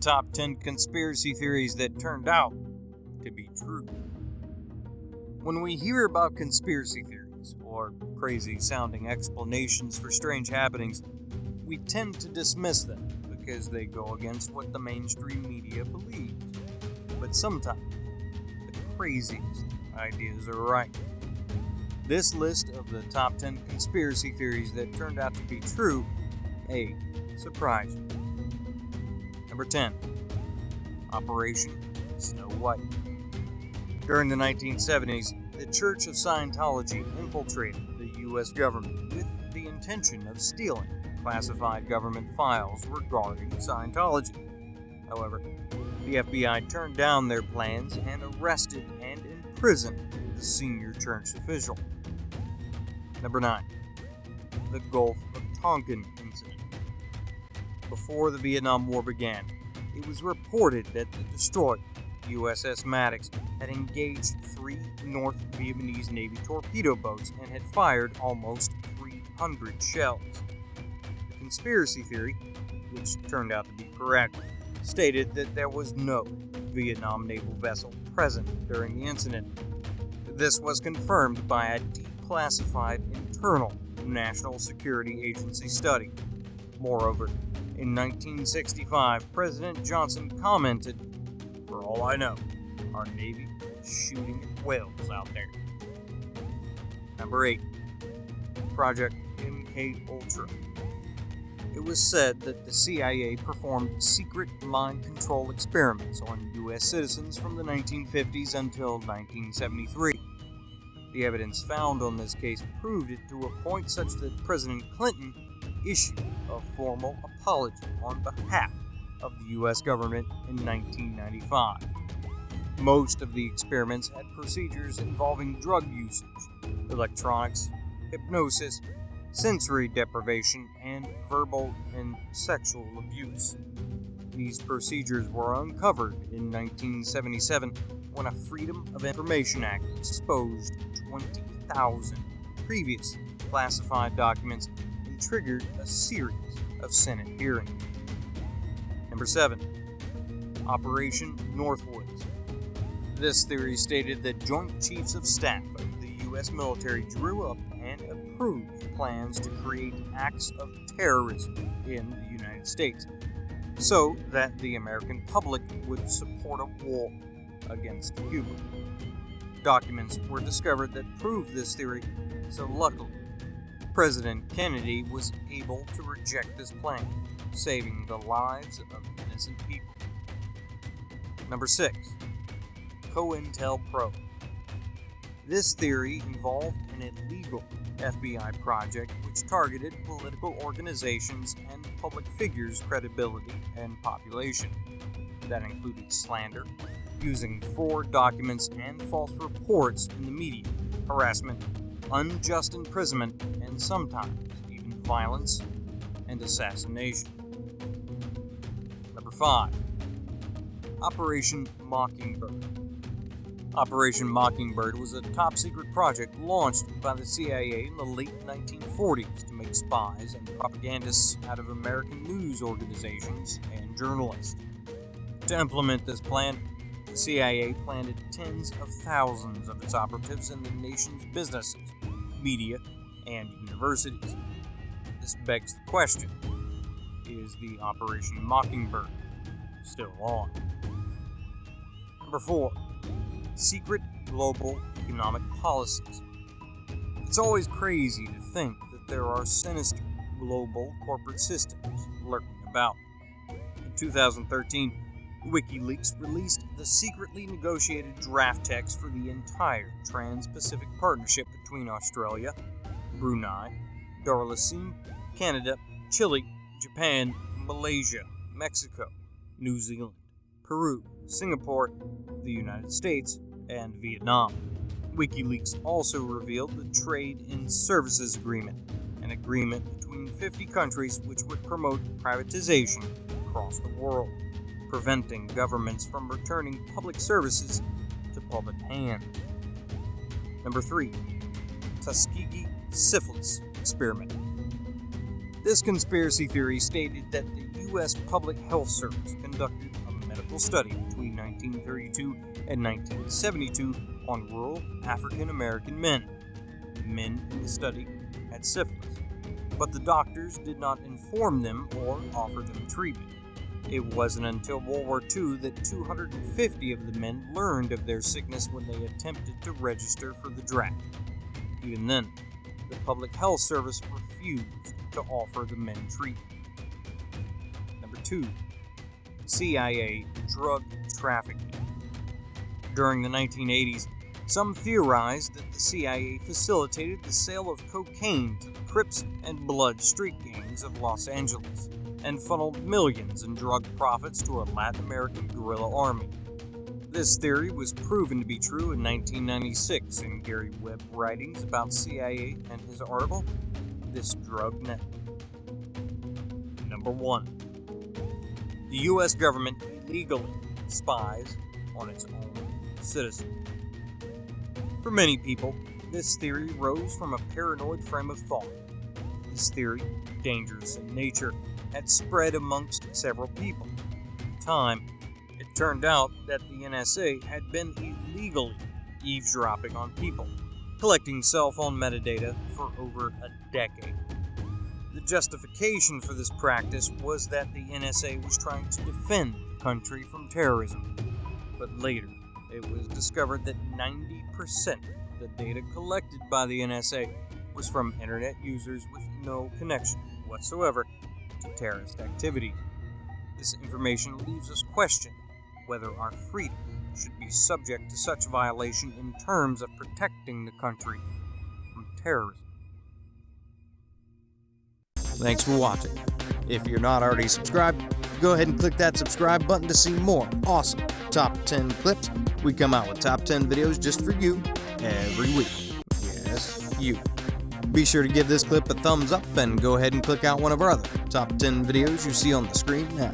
top 10 conspiracy theories that turned out to be true. When we hear about conspiracy theories, or crazy-sounding explanations for strange happenings, we tend to dismiss them because they go against what the mainstream media believes. But sometimes, the craziest ideas are right. This list of the top 10 conspiracy theories that turned out to be true may surprise you. Number 10. Operation Snow White. During the 1970s, the Church of Scientology infiltrated the U.S. government with the intention of stealing classified government files regarding Scientology. However, the FBI turned down their plans and arrested and imprisoned the senior church official. Number 9. The Gulf of Tonkin incident. Before the Vietnam War began, it was reported that the destroyer, USS Maddox, had engaged 3 North Vietnamese Navy torpedo boats and had fired almost 300 shells. The conspiracy theory, which turned out to be correct, stated that there was no Vietnam naval vessel present during the incident. This was confirmed by a declassified internal National Security Agency study. Moreover, in 1965, President Johnson commented, "For all I know, our Navy is shooting at whales out there." Number 8. Project MKUltra. It was said that the CIA performed secret mind control experiments on U.S. citizens from the 1950s until 1973. The evidence found on this case proved it to a point such that President Clinton issued a formal apology on behalf of the U.S. government in 1995. Most of the experiments had procedures involving drug usage, electronics, hypnosis, sensory deprivation, and verbal and sexual abuse. These procedures were uncovered in 1977 when a Freedom of Information Act exposed 20,000 previous classified documents and triggered a series of Senate hearings. Number 7. Operation Northwoods. This theory stated that Joint Chiefs of Staff of the U.S. military drew up and approved plans to create acts of terrorism in the United States, so that the American public would support a war against Cuba. Documents were discovered that proved this theory, so luckily, President Kennedy was able to reject this plan, saving the lives of innocent people. Number 6. COINTELPRO. This theory involved an illegal FBI project which targeted political organizations and public figures' credibility and population. That included slander, using fraud documents and false reports in the media, harassment, unjust imprisonment, and sometimes even violence and assassination. Number 5. Operation Mockingbird. Operation Mockingbird was a top-secret project launched by the CIA in the late 1940s to make spies and propagandists out of American news organizations and journalists. To implement this plan, the CIA planted tens of thousands of its operatives in the nation's businesses, media, and universities. This begs the question, is the Operation Mockingbird still on? Number 4. Secret global economic policies. It's always crazy to think that there are sinister global corporate systems lurking about. In 2013, WikiLeaks released the secretly negotiated draft text for the entire Trans-Pacific Partnership between Australia, Brunei, Darussalam, Canada, Chile, Japan, Malaysia, Mexico, New Zealand, Peru, Singapore, the United States, and Vietnam. WikiLeaks also revealed the Trade in Services Agreement, an agreement between 50 countries which would promote privatization across the world, preventing governments from returning public services to public hands. Number 3. Tuskegee Syphilis Experiment. This conspiracy theory stated that the U.S. Public Health Service conducted psychological study between 1932 and 1972 on rural African American men. The men in the study had syphilis, but the doctors did not inform them or offer them treatment. It wasn't until World War II that 250 of the men learned of their sickness when they attempted to register for the draft. Even then, the Public Health Service refused to offer the men treatment. Number 2. CIA drug trafficking. During the 1980s, some theorized that the CIA facilitated the sale of cocaine to the Crips and Blood street gangs of Los Angeles, and funneled millions in drug profits to a Latin American guerrilla army. This theory was proven to be true in 1996 in Gary Webb writings about CIA and his article, This Drug Network. Number 1. The U.S. government illegally spies on its own citizens. For many people, this theory rose from a paranoid frame of thought. This theory, dangerous in nature, had spread amongst several people. At the time, it turned out that the NSA had been illegally eavesdropping on people, collecting cell phone metadata for over a decade. The justification for this practice was that the NSA was trying to defend the country from terrorism. But later, it was discovered that 90% of the data collected by the NSA was from internet users with no connection whatsoever to terrorist activity. This information leaves us questioning whether our freedom should be subject to such violation in terms of protecting the country from terrorism. Thanks for watching. If you're not already subscribed, go ahead and click that subscribe button to see more awesome top 10 clips. We come out with top 10 videos just for you every week. Yes, you. Be sure to give this clip a thumbs up and go ahead and click out one of our other top 10 videos you see on the screen now.